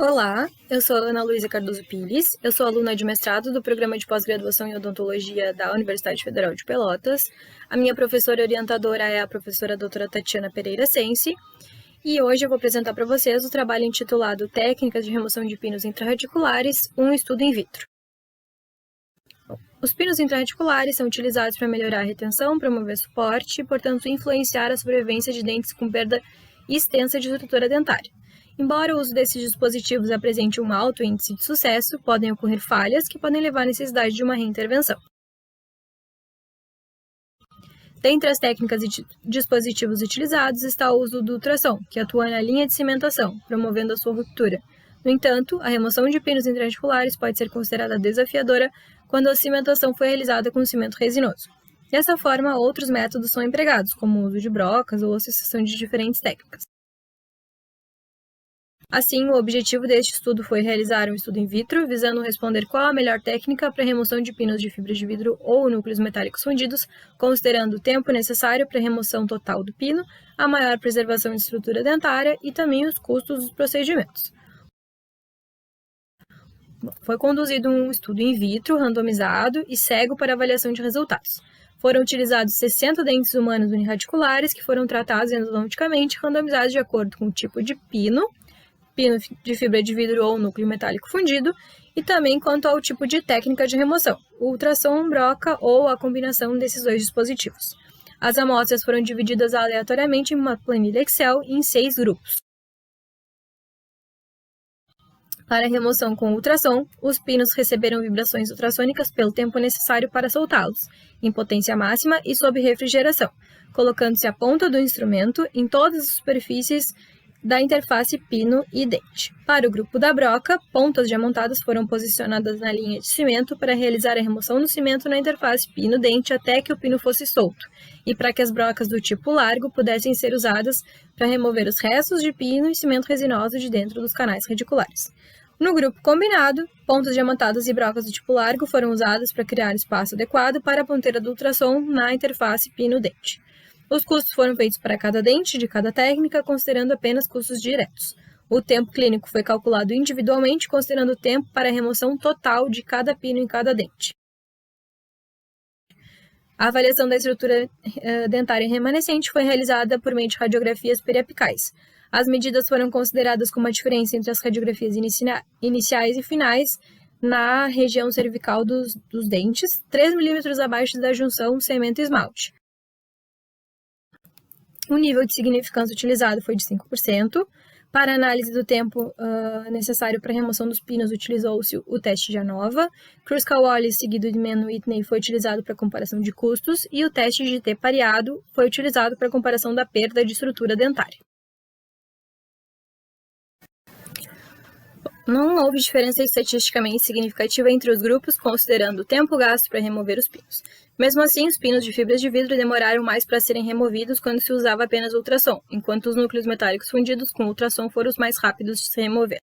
Olá, eu sou a Ana Luísa Cardoso Pires, eu sou aluna de mestrado do Programa de Pós-Graduação em Odontologia da Universidade Federal de Pelotas. A minha professora orientadora é a professora doutora Tatiana Pereira Sensi, e hoje eu vou apresentar para vocês o trabalho intitulado Técnicas de Remoção de Pinos Intrarradiculares, um estudo in vitro. Os pinos intrarradiculares são utilizados para melhorar a retenção, promover suporte e, portanto, influenciar a sobrevivência de dentes com perda extensa de estrutura dentária. Embora o uso desses dispositivos apresente um alto índice de sucesso, podem ocorrer falhas que podem levar à necessidade de uma reintervenção. Dentre as técnicas e dispositivos utilizados está o uso do ultrassom, que atua na linha de cimentação, promovendo a sua ruptura. No entanto, a remoção de pinos intrarradiculares pode ser considerada desafiadora quando a cimentação foi realizada com cimento resinoso. Dessa forma, outros métodos são empregados, como o uso de brocas ou associação de diferentes técnicas. Assim, o objetivo deste estudo foi realizar um estudo in vitro, visando responder qual a melhor técnica para a remoção de pinos de fibra de vidro ou núcleos metálicos fundidos, considerando o tempo necessário para a remoção total do pino, a maior preservação de estrutura dentária e também os custos dos procedimentos. Foi conduzido um estudo in vitro, randomizado e cego para avaliação de resultados. Foram utilizados 60 dentes humanos unirradiculares que foram tratados endodonticamente, randomizados de acordo com o tipo de pino de fibra de vidro ou núcleo metálico fundido, e também quanto ao tipo de técnica de remoção, ultrassom, broca ou a combinação desses dois dispositivos. As amostras foram divididas aleatoriamente em uma planilha Excel em 6 grupos. Para a remoção com ultrassom, os pinos receberam vibrações ultrassônicas pelo tempo necessário para soltá-los, em potência máxima e sob refrigeração, colocando-se a ponta do instrumento em todas as superfícies da interface pino e dente. Para o grupo da broca, pontas diamantadas foram posicionadas na linha de cimento para realizar a remoção do cimento na interface pino-dente até que o pino fosse solto, e para que as brocas do tipo largo pudessem ser usadas para remover os restos de pino e cimento resinoso de dentro dos canais radiculares. No grupo combinado, pontas diamantadas e brocas do tipo largo foram usadas para criar espaço adequado para a ponteira do ultrassom na interface pino-dente. Os custos foram feitos para cada dente de cada técnica, considerando apenas custos diretos. O tempo clínico foi calculado individualmente, considerando o tempo para a remoção total de cada pino em cada dente. A avaliação da estrutura dentária remanescente foi realizada por meio de radiografias periapicais. As medidas foram consideradas como a diferença entre as radiografias iniciais e finais na região cervical dos dentes, 3 mm abaixo da junção cimento-esmalte. O nível de significância utilizado foi de 5%. Para análise do tempo necessário para a remoção dos pinos, utilizou-se o teste de ANOVA. Kruskal-Wallis, seguido de Mann-Whitney, foi utilizado para comparação de custos, e o teste de T pareado foi utilizado para comparação da perda de estrutura dentária. Não houve diferença estatisticamente significativa entre os grupos, considerando o tempo gasto para remover os pinos. Mesmo assim, os pinos de fibras de vidro demoraram mais para serem removidos quando se usava apenas ultrassom, enquanto os núcleos metálicos fundidos com ultrassom foram os mais rápidos de se remover.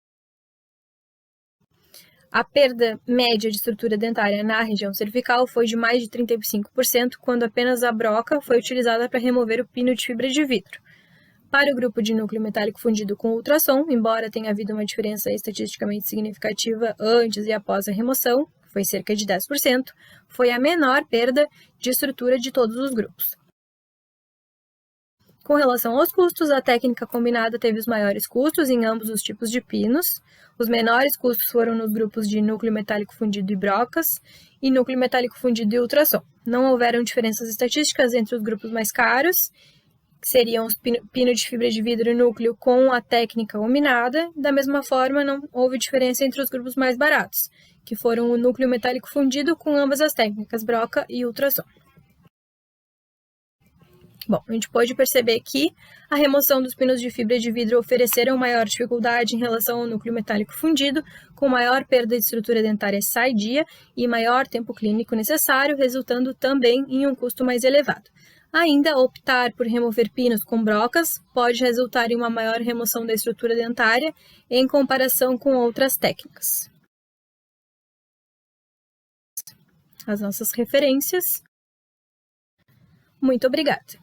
A perda média de estrutura dentária na região cervical foi de mais de 35%, quando apenas a broca foi utilizada para remover o pino de fibra de vidro. Para o grupo de núcleo metálico fundido com ultrassom, embora tenha havido uma diferença estatisticamente significativa antes e após a remoção, que foi cerca de 10%, foi a menor perda de estrutura de todos os grupos. Com relação aos custos, a técnica combinada teve os maiores custos em ambos os tipos de pinos. Os menores custos foram nos grupos de núcleo metálico fundido e brocas e núcleo metálico fundido e ultrassom. Não houveram diferenças estatísticas entre os grupos mais caros, que seriam os pino de fibra de vidro e núcleo com a técnica combinada. Da mesma forma, não houve diferença entre os grupos mais baratos, que foram o núcleo metálico fundido com ambas as técnicas, broca e ultrassom. Bom, a gente pode perceber que a remoção dos pinos de fibra de vidro ofereceram maior dificuldade em relação ao núcleo metálico fundido, com maior perda de estrutura dentária sadia e maior tempo clínico necessário, resultando também em um custo mais elevado. Ainda, optar por remover pinos com brocas pode resultar em uma maior remoção da estrutura dentária em comparação com outras técnicas. As nossas referências. Muito obrigada!